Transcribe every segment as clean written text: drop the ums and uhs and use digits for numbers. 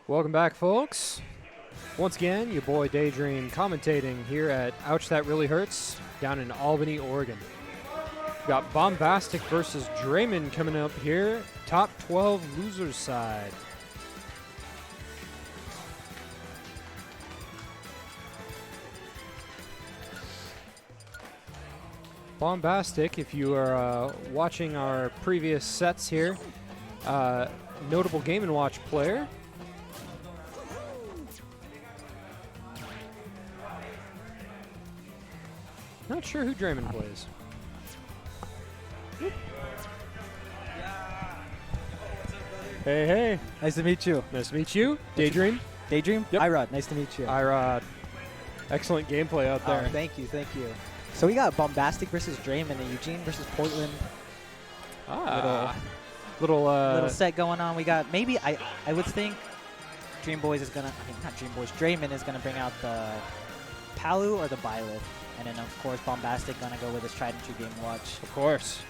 Welcome back, folks. Once again, your boy Daydream commentating here at Ouch That Really Hurts down in Albany, Oregon. We've got Bombastic versus Draymond coming up here. Top 12 losers side. Bombastic, if you are watching our previous sets here, notable Game & Watch player. Not sure who Draymond plays. Hey, hey. Nice to meet you. Nice to meet you. Daydream. Daydream? Yep. Irod, nice to meet you. Irod. Excellent gameplay out there. Oh, thank you, thank you. So we got Bombastic versus Draymond and Eugene versus Portland. Little set going on. We got maybe I would think Dream Boys is gonna not Dream Boys, Draymond is gonna bring out the Palu or the Byleth. And then of course Bombastic gonna go with his tried and true Game & Watch. Of course.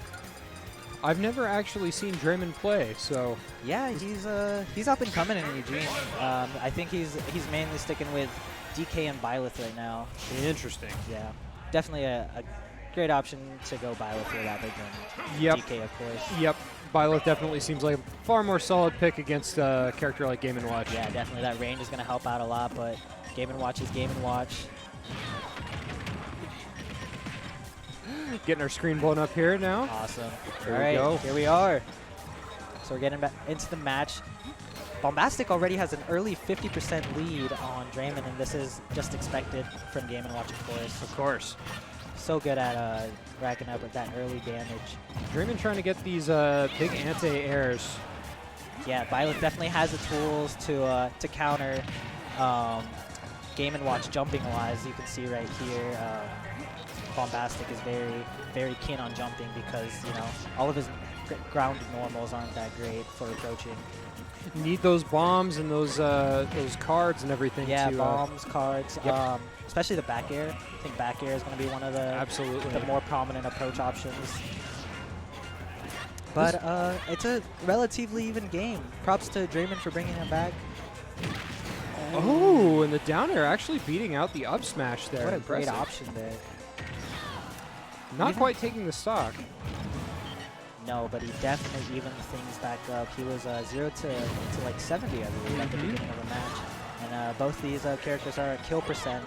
I've never actually seen Draymond play, so yeah, he's up and coming in Eugene. I think he's mainly sticking with DK and Byleth right now. interesting. Yeah, definitely a great option to go Byleth here rather than Yep. DK, of course. Yep. Byleth definitely seems like a far more solid pick against a character like Game & Watch. Yeah, definitely that range is going to help out a lot, but Game & Watch is Game & Watch. Getting our screen blown up here now. Awesome. There All we right, go. here we are. So we're getting back into the match. Bombastic already has an early 50% lead on Draymond, and this is just expected from Game & Watch, of course. Of course. So good at racking up with that early damage. Draymond trying to get these big anti-airs. Yeah, Byleth definitely has the tools to counter Game & Watch jumping-wise. You can see right here, Bombastic is very, very keen on jumping because, you know, all of his ground normals aren't that great for approaching. Need those bombs and those cards and everything. Yeah, to, bombs, cards, yep. Especially the back air. I think back air is going to be one of the absolutely the more prominent approach options. But it's a relatively even game. Props to Draymond for bringing him back. Oh, and the down air actually beating out the up smash there. What a Impressive. great option there. Not quite taking the stock. No, but he definitely evened things back up. He was 0 to like 70, I believe, at the beginning of the match. And both these characters are at kill percent.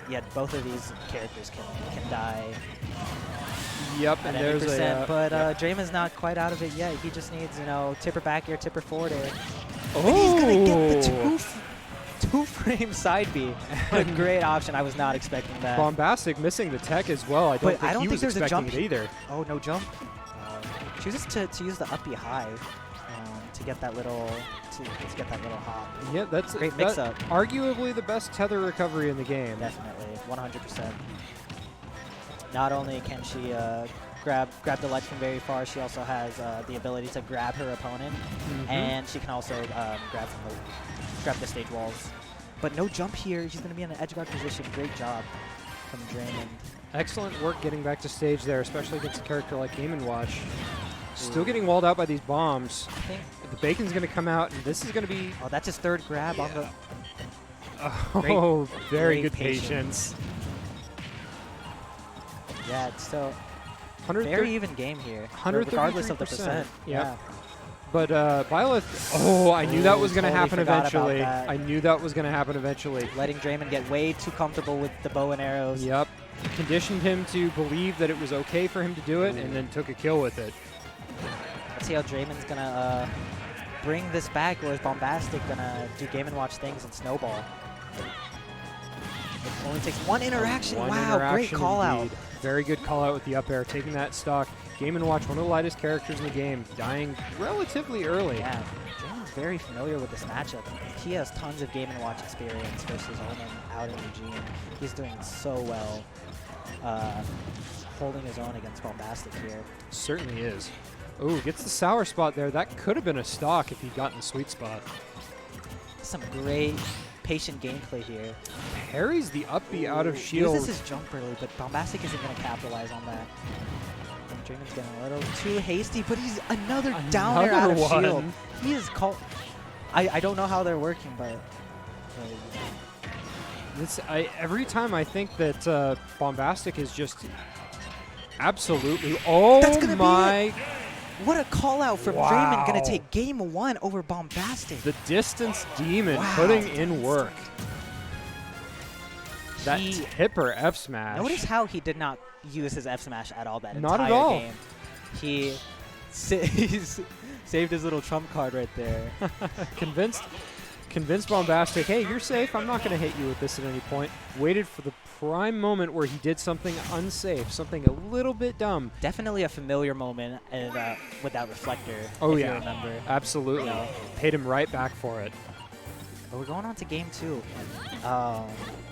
Yet both of these characters can die. Yep, At and any there's percent, a. but Yep. Draymond's not quite out of it yet. He just needs, you know, tipper back air, tipper forward air. Oh, And he's gonna get the two-frame side B. What a great option! I was not expecting that. Bombastic missing the tech as well. I don't think he was there's a expecting jump it either. Oh, no jump. Chooses to use the up B high to get that little hop. Yeah, that's Great mix-up. Arguably the best tether recovery in the game. Definitely, 100%. Not only can she grab the ledge from very far, she also has the ability to grab her opponent, and she can also grab the stage walls. But no jump here. She's going to be in an edge guard position. Great job from Draymond. Excellent work getting back to stage there, especially against a character like Game & Watch. Still getting walled out by these bombs. I think. The bacon's going to come out, and this is going to be. Oh, that's his third grab on the. Oh, very great good patience. Yeah, it's still 130 very even game here, 133%. regardless of the percent. Yeah. But Byleth, oh, I knew that was going to totally happen forgot about eventually. that. I knew that was going to happen eventually. Letting Draymond get way too comfortable with the bow and arrows. Yep. Conditioned him to believe that it was okay for him to do it, and then took a kill with it. Let's see how Draymond's going to bring this back, or is Bombastic going to do Game & Watch things and snowball? It only takes one interaction. One wow, interaction great call out. indeed. Very good call out with the up air, taking that stock. Game & Watch, one of the lightest characters in the game, dying relatively early. Yeah, Draymond's very familiar with this matchup. He has tons of Game & Watch experience versus Omen out in Eugene. He's doing so well holding his own against Bombastic here. Certainly is. Oh, gets the sour spot there. That could have been a stock if he'd gotten the sweet spot. Some great patient gameplay here. Parries the up B out of shield. Uses his jump early, but Bombastic isn't going to capitalize on that. Draymond's getting a little too hasty, but he's another down air out of one. shield. He is I don't know how they're working, but Every time I think that Bombastic is just absolutely. Oh That's gonna my! be what a call out from Draymond. Gonna take game 1 over Bombastic. The distance demon Wow. putting in work. That He- tipper F smash. Notice how he did not use his F smash at all that Not entire at all. game. He's saved his little trump card right there. Convinced Bombastic, hey, you're safe. I'm not going to hit you with this at any point. Waited for the prime moment where he did something unsafe, something a little bit dumb. Definitely a familiar moment with that reflector. Oh if yeah, you remember. absolutely. You know. Paid him right back for it. But we're going on to game 2.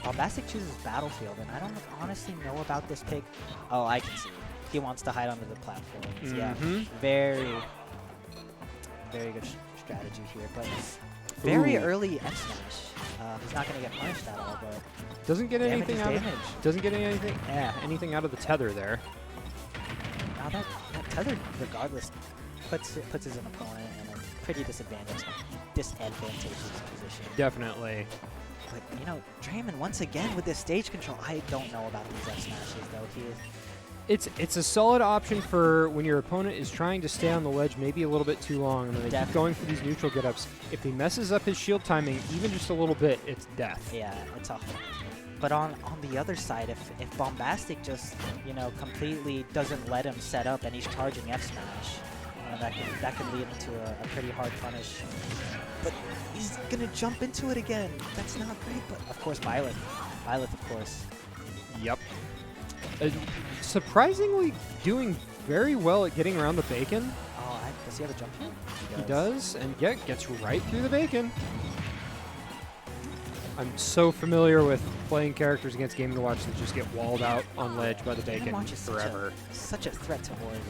Bombastic chooses Battlefield, and I don't honestly know about this pick. Oh, I can see. He wants to hide under the platforms. Yeah, very good strategy here. But very early F smash. He's not going to get punished at all, but doesn't get damage anything is out. damage. Doesn't get anything out of the tether there. Now that tether, regardless, puts his opponent in a pretty disadvantageous position. Definitely. But you know, Draymond once again with this stage control. I don't know about these F smashes though. He is. It's a solid option for when your opponent is trying to stay on the ledge maybe a little bit too long, and then they keep going for these neutral get-ups. If he messes up his shield timing even just a little bit, it's death. Yeah, it's a. But on the other side, if Bombastic just completely doesn't let him set up and he's charging F smash, that could lead into a pretty hard punish. But he's gonna jump into it again. That's not great. But of course, Violet, of course. Yep. Surprisingly doing very well at getting around the bacon. Oh, does he have a jump here? He does, and gets right through the bacon. I'm so familiar with playing characters against Game & Watch that just get walled out on ledge by the bacon forever. Such a threat to Oregon.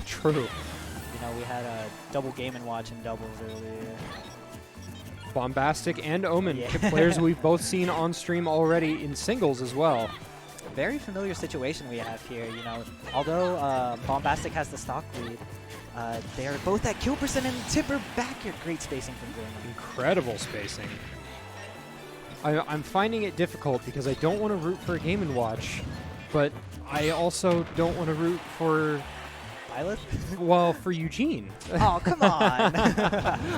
True. You know, we had a double Game & Watch in doubles earlier. Bombastic and Omen, players we've both seen on stream already in singles as well. Very familiar situation we have here. You know, although Bombastic has the stock lead, they are both at kill percent and tipper back here. Great spacing from Draymond. Incredible spacing. I'm finding it difficult because I don't want to root for a Game & Watch, but I also don't want to root for Violet? Well, for Eugene. Oh, come on.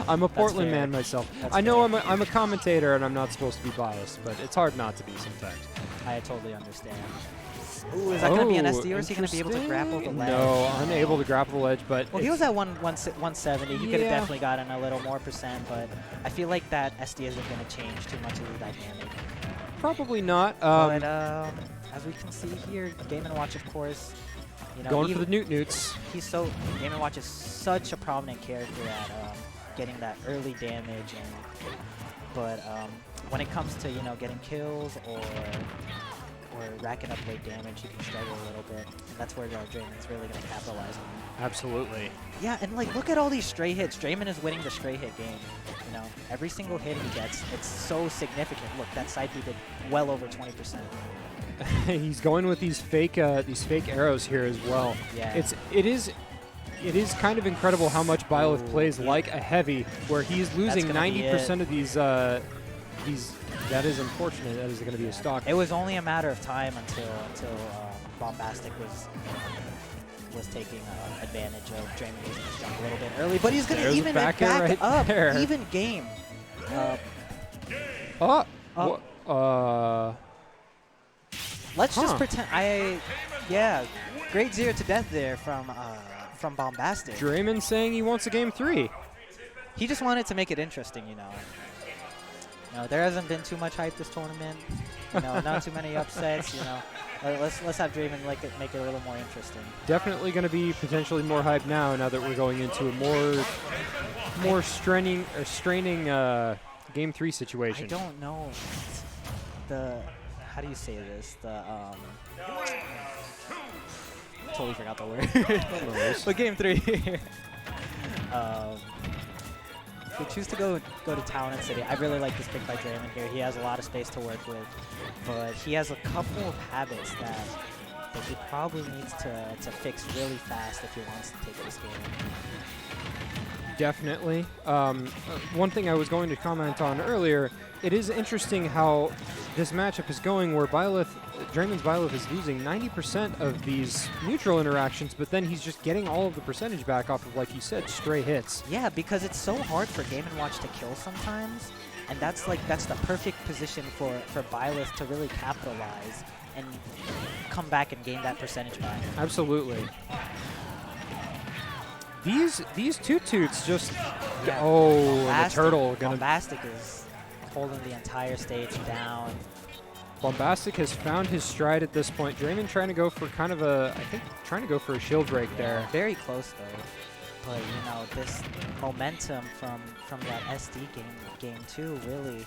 I'm a Portland man myself. That's I know fair. I'm a commentator and I'm not supposed to be biased, but it's hard not to be sometimes. I totally understand. Ooh, is that going to be an SD, or is he going to be able to grapple the ledge? No, unable to grapple the ledge, but... Well, he was at 170. He could have definitely gotten a little more percent, but I feel like that SD isn't going to change too much of the dynamic. Probably not. But as we can see here, Game & Watch, of course, you know, going for the newts. He's Game & Watch is such a prominent character at getting that early damage, but when it comes to getting kills or racking up late damage, he can struggle a little bit, and that's where Draymond's really going to capitalize on. Absolutely. Yeah, and look at all these stray hits. Draymond is winning the stray hit game. You know, every single hit he gets, it's so significant. Look, that side B did well over 20%. He's going with these fake arrows here as well. Yeah. It is kind of incredible how much Byleth plays like a heavy, where he's losing 90% of these. That is unfortunate. That is going to be a stock. It was only a matter of time until Bombastic was taking advantage of Draymond using his jump a little bit early, but he's going to even it back up. There. Even game. Let's just pretend. Great 0 to death there from Bombastic. Draymond saying he wants a game 3. He just wanted to make it interesting, you know. No, there hasn't been too much hype this tournament. You know, not too many upsets. You know, let's have Draymond make it a little more interesting. Definitely going to be potentially more hype now that we're going into a more straining game 3 situation. I don't know how do you say this? Totally forgot the word. But game 3. We choose to go to Town and City. I really like this pick by Draymond here. He has a lot of space to work with, but he has a couple of habits that he probably needs to fix really fast if he wants to take this game. Definitely. One thing I was going to comment on earlier, it is interesting how this matchup is going where Draymond's Byleth is losing 90% of these neutral interactions, but then he's just getting all of the percentage back off of, like you said, stray hits. Yeah, because it's so hard for Game & Watch to kill sometimes, and that's the perfect position for Byleth to really capitalize and come back and gain that percentage back. Absolutely. These Toots just... Yeah. Oh, Bombastic, the turtle. Bombastic is holding the entire stage down. Bombastic has found his stride at this point. Draymond trying to go for kind of a, I think, trying to go for a shield break there. Very close though. But you know, this momentum from that SD game 2 really,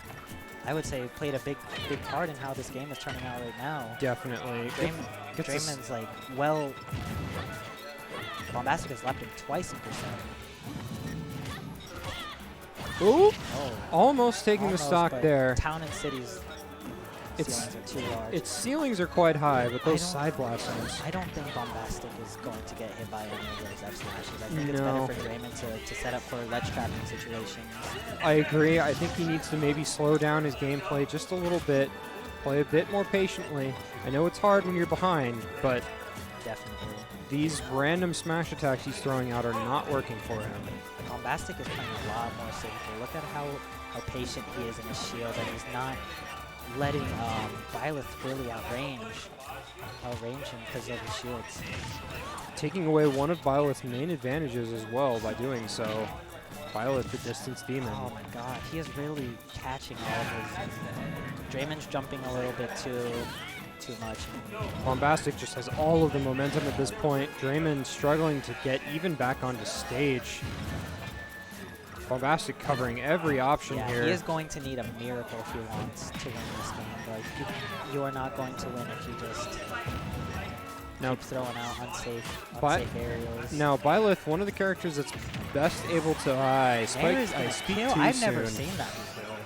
I would say, played a big part in how this game is turning out right now. Definitely. Draymond's like, well, Bombastic has lapped him twice in percent. Ooh! Oh, Almost taking the stock but there. Town and City's ceilings are too large. Its ceilings are quite high, but those side blasters. I don't think Bombastic is going to get hit by any of those F smashes. I think it's better for Draymond to set up for ledge trapping situations. I agree. I think he needs to maybe slow down his gameplay just a little bit, play a bit more patiently. I know it's hard when you're behind, but definitely these random smash attacks he's throwing out are not working for him. Bombastic is playing a lot more safer. Look at how patient he is in his shield, and he's not letting Byleth really outrange him because of his shields. Taking away one of Byleth's main advantages as well by doing so. Byleth, the distance demon. Oh my god, he is really catching all of his... Draymond's jumping a little bit too much. Bombastic just has all of the momentum at this point. Draymond struggling to get even back onto stage. Bombastic covering every option here. He is going to need a miracle if he wants to win this game. Like, you are not going to win if you just keep throwing out unsafe aerials. Now, Byleth, one of the characters that's best able to speak too I've soon. never seen that before.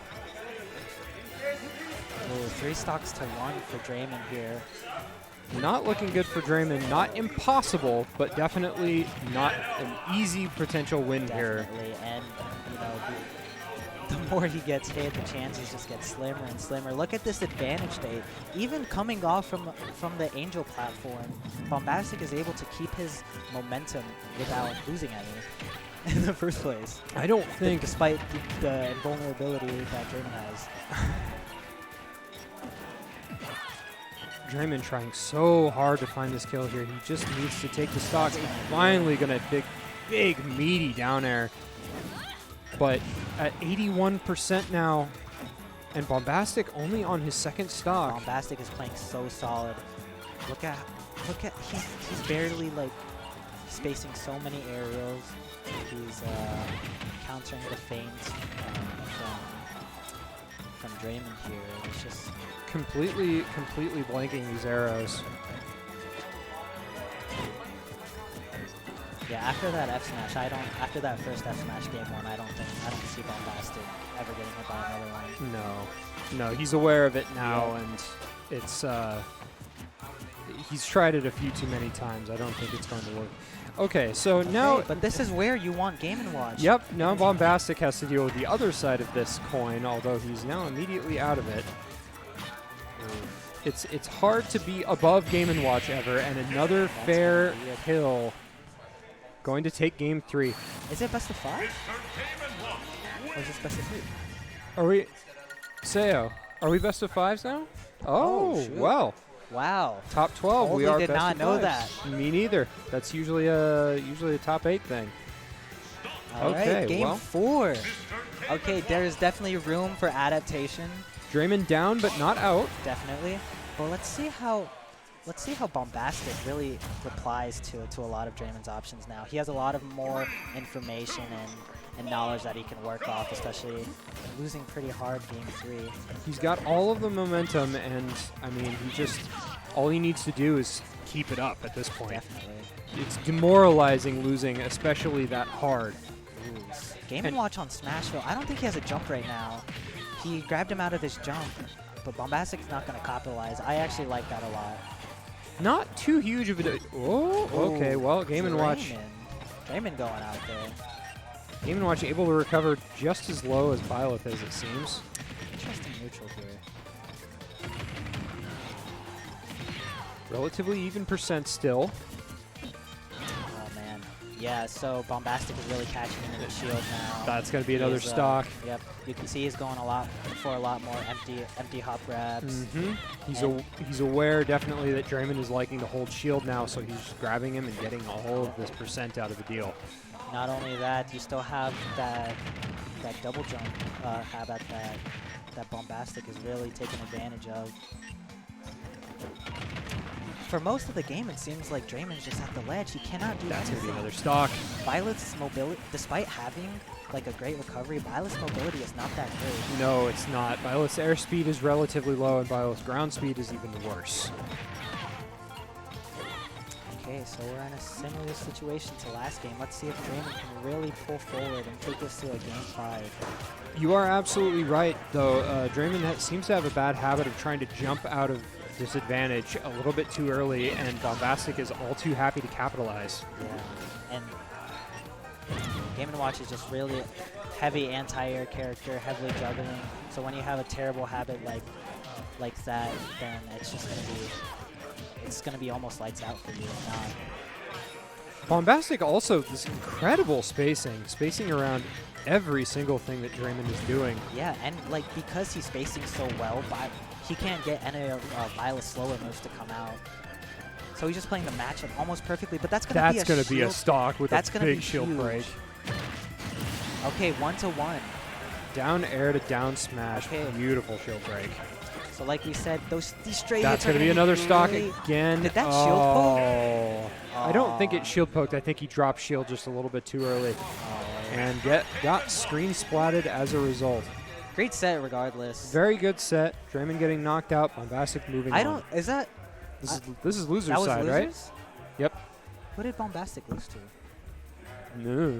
Ooh, 3 stocks to 1 for Draymond here. Not looking good for Draymond. Not impossible, but definitely not an easy potential win here. Definitely, and you know, the more he gets hit, the chances just get slimmer and slimmer. Look at this advantage state. Even coming off from the Angel platform, Bombastic is able to keep his momentum without losing any in the first place. I don't think, despite the invulnerability that Draymond has. Draymond trying so hard to find this kill here. He just needs to take the stock. He's finally going to big meaty down air. But at 81% now, and Bombastic only on his second stock. Bombastic is playing so solid. Look at he's barely like spacing so many aerials. He's countering the feints from Draymond here. It's just completely blanking these arrows. Yeah, after that F smash, after that first F smash game 1, I don't see Bombastic ever getting hit by another one. No, he's aware of it now, and it's he's tried it a few too many times. I don't think it's going to work. Okay, so now... But this is where you want Game & Watch. Yep, now Bombastic has to deal with the other side of this coin, although he's now immediately out of it. It's hard to be above Game & Watch ever, and another fair kill going to take game 3. Is it best of 5? Or is this best of 3? Are we... Sayo, are we best of 5s now? Oh, well. Wow. Top 12. Totally we are did best not of know 5s. that. Me neither. That's usually a top 8 thing. All right, game 4. Okay, there is definitely room for adaptation. Draymond down, but not out. Definitely. But let's see how Bombastic really replies to a lot of Draymond's options now. He has a lot of more information and knowledge that he can work off, especially losing pretty hard game 3. He's got all of the momentum, and I mean, all he needs to do is keep it up at this point. Definitely. It's demoralizing losing, especially that hard. Game & Watch on Smashville. I don't think he has a jump right now. He grabbed him out of his jump, but Bombastic's not going to capitalize. I actually like that a lot. Not too huge of a... Oh, okay, well, Game & Watch. Draymond going out there. Game & Watch able to recover just as low as Byleth is, it seems. Interesting neutral here. Relatively even percent still. Oh, man. Yeah, so Bombastic is really catching into the shield now. That's going to be another He's, stock. Yep. You can see he's going for a lot more empty hop grabs. He's aware definitely that Draymond is liking to hold shield now, so he's just grabbing him and getting all of this percent out of the deal. Not only that, you still have that double jump habit that Bombastic is really taking advantage of. For most of the game, it seems like Draymond's just at the ledge. He cannot do That's going to be anything. another stock. Byleth's mobility, despite having like a great recovery, Byleth's mobility is not that great. No, it's not. Byleth's airspeed is relatively low, and Byleth's ground speed is even worse. Okay, so we're in a similar situation to last game. Let's see if Draymond can really pull forward and take us to a game 5. You are absolutely right, though. Draymond seems to have a bad habit of trying to jump out of disadvantage a little bit too early, and Bombastic is all too happy to capitalize. Yeah, and Game & Watch is just really heavy anti-air character, heavily juggling. So when you have a terrible habit like that, then it's gonna be almost lights out for you. If not. Bombastic also this incredible spacing around every single thing that Draymond is doing. Yeah, and like because he's spacing so well, he can't get any of Violet's slower moves to come out. So he's just playing the matchup almost perfectly, but that's gonna be a stock with a big shield break. Okay, 1-to-1. Down air to down smash. Okay. Beautiful shield break. So like we said, these straight That's hits are going to be another stock great. again. Did that shield poke? I don't think it shield poked. I think he dropped shield just a little bit too early. And got screen splatted as a result. Great set regardless. Very good set. Draymond getting knocked out. Bombastic moving on. Is that... This is loser's that was side, losers? right? Yep. Who did Bombastic lose to? No.